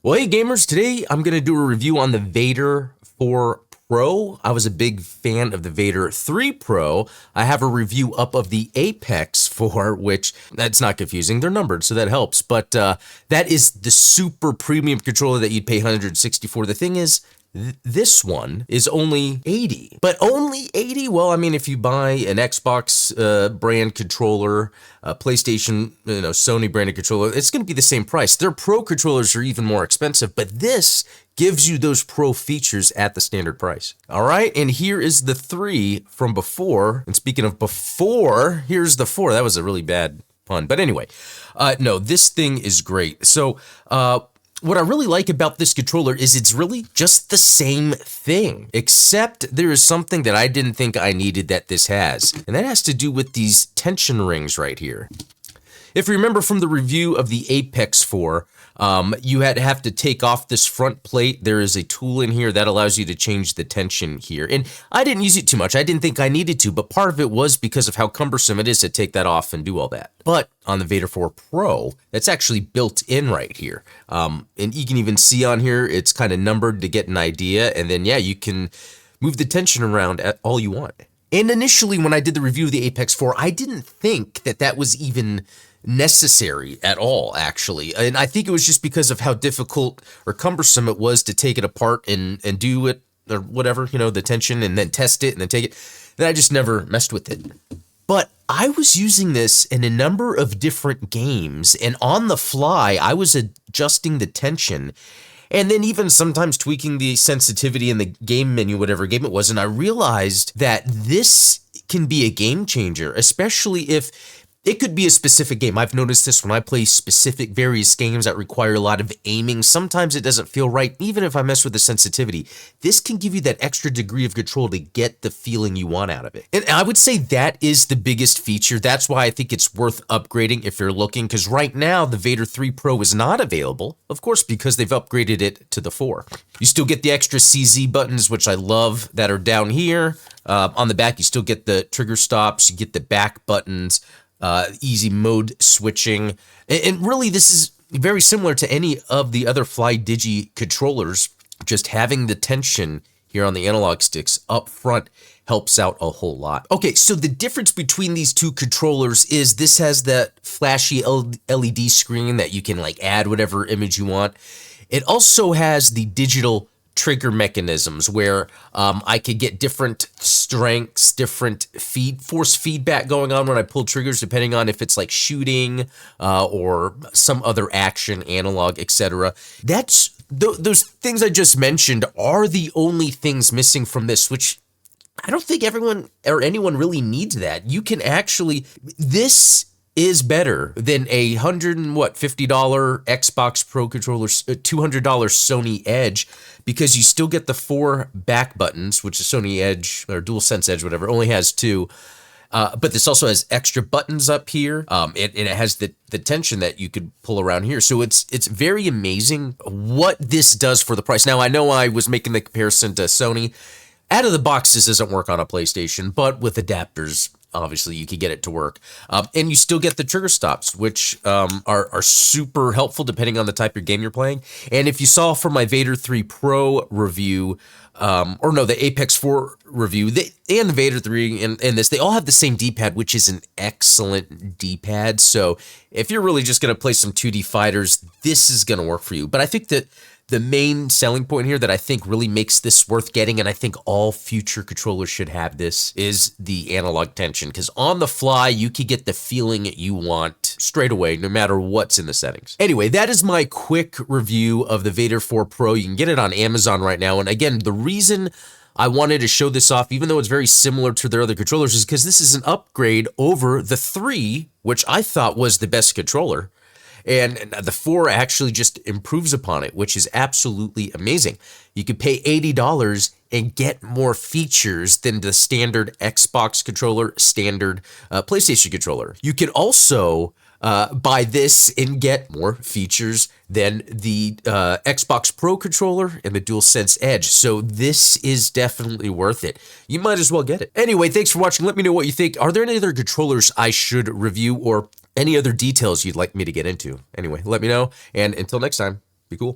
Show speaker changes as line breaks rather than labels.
Well, hey gamers, today I'm going to do a review on the Vader 4 Pro. I was a big fan of the Vader 3 Pro. I have a review up of the Apex 4, which, that's not confusing, they're numbered, so that helps. But that is the super premium controller that you'd pay $160 for. The thing is, this one is only $80, but only $80. Well, I mean, if you buy an Xbox brand controller, a PlayStation, Sony branded controller, it's going to be the same price. Their Pro controllers are even more expensive, but this gives you those Pro features at the standard price. All right, and here is the 3 from before. And speaking of before, here's the 4. That was a really bad pun, but anyway, no, this thing is great. So, what I really like about this controller is it's really just the same thing, except there is something that I didn't think I needed that this has, and that has to do with these tension rings right here. If you remember from the review of the Apex 4, you have to take off this front plate. There is a tool in here that allows you to change the tension here. And I didn't use it too much. I didn't think I needed to, but part of it was because of how cumbersome it is to take that off and do all that. But on the Vader 4 Pro, that's actually built in right here. And you can even see on here, it's kind of numbered to get an idea. And then, yeah, you can move the tension around at all you want. And initially, when I did the review of the Apex 4, I didn't think that that was even necessary at all, actually. And I think it was just because of how difficult or cumbersome it was to take it apart and do it or whatever, the tension, and then test it and then take it, that I just never messed with it. But I was using this in a number of different games, and on the fly, I was adjusting the tension and then even sometimes tweaking the sensitivity in the game menu, whatever game it was, and I realized that this can be a game changer, especially if it could be a specific game. I've noticed this when I play specific various games that require a lot of aiming. Sometimes it doesn't feel right, even if I mess with the sensitivity. This can give you that extra degree of control to get the feeling you want out of it. And I would say that is the biggest feature. That's why I think it's worth upgrading if you're looking, because right now the Vader 3 Pro is not available, of course, because they've upgraded it to the 4. You still get the extra CZ buttons, which I love, that are down here. On the back, you still get the trigger stops, you get the back buttons, easy mode switching, and really this is very similar to any of the other FlyDigi controllers. Just having the tension here on the analog sticks up front helps out a whole lot. Okay, so the difference between these two controllers is this has that flashy LED screen that you can add whatever image you want. It also has the digital trigger mechanisms where I could get different strengths, different force feedback going on when I pull triggers, depending on if it's like shooting or some other action, analog, etc. Those things I just mentioned are the only things missing from this, which I don't think everyone or anyone really needs that. You can actually, this is better than a $150 Xbox Pro controller, $200 Sony Edge, because you still get the 4 back buttons, which is Sony Edge or DualSense Edge, whatever, only has 2. But this also has extra buttons up here, and it has the tension that you could pull around here. So it's very amazing what this does for the price. Now, I know I was making the comparison to Sony. Out of the box, this doesn't work on a PlayStation, but with adapters, obviously, you can get it to work. And you still get the trigger stops, which are super helpful depending on the type of game you're playing. And if you saw from my Vader 3 Pro review, the Apex 4 review, and the Vader 3 and this, they all have the same D-pad, which is an excellent D-pad. So if you're really just going to play some 2D fighters, this is going to work for you. But I think that the main selling point here that I think really makes this worth getting, and I think all future controllers should have this, is the analog tension. Because on the fly, you can get the feeling you want straight away, no matter what's in the settings. Anyway, that is my quick review of the Vader 4 Pro. You can get it on Amazon right now. And again, the reason I wanted to show this off, even though it's very similar to their other controllers, is because this is an upgrade over the 3, which I thought was the best controller. And the 4 actually just improves upon it, which is absolutely amazing. You could pay $80 and get more features than the standard Xbox controller, standard PlayStation controller. You can also buy this and get more features than the Xbox Pro controller and the DualSense Edge. So this is definitely worth it. You might as well get it. Anyway, thanks for watching. Let me know what you think. Are there any other controllers I should review, or any other details you'd like me to get into? Anyway, let me know. And until next time, be cool.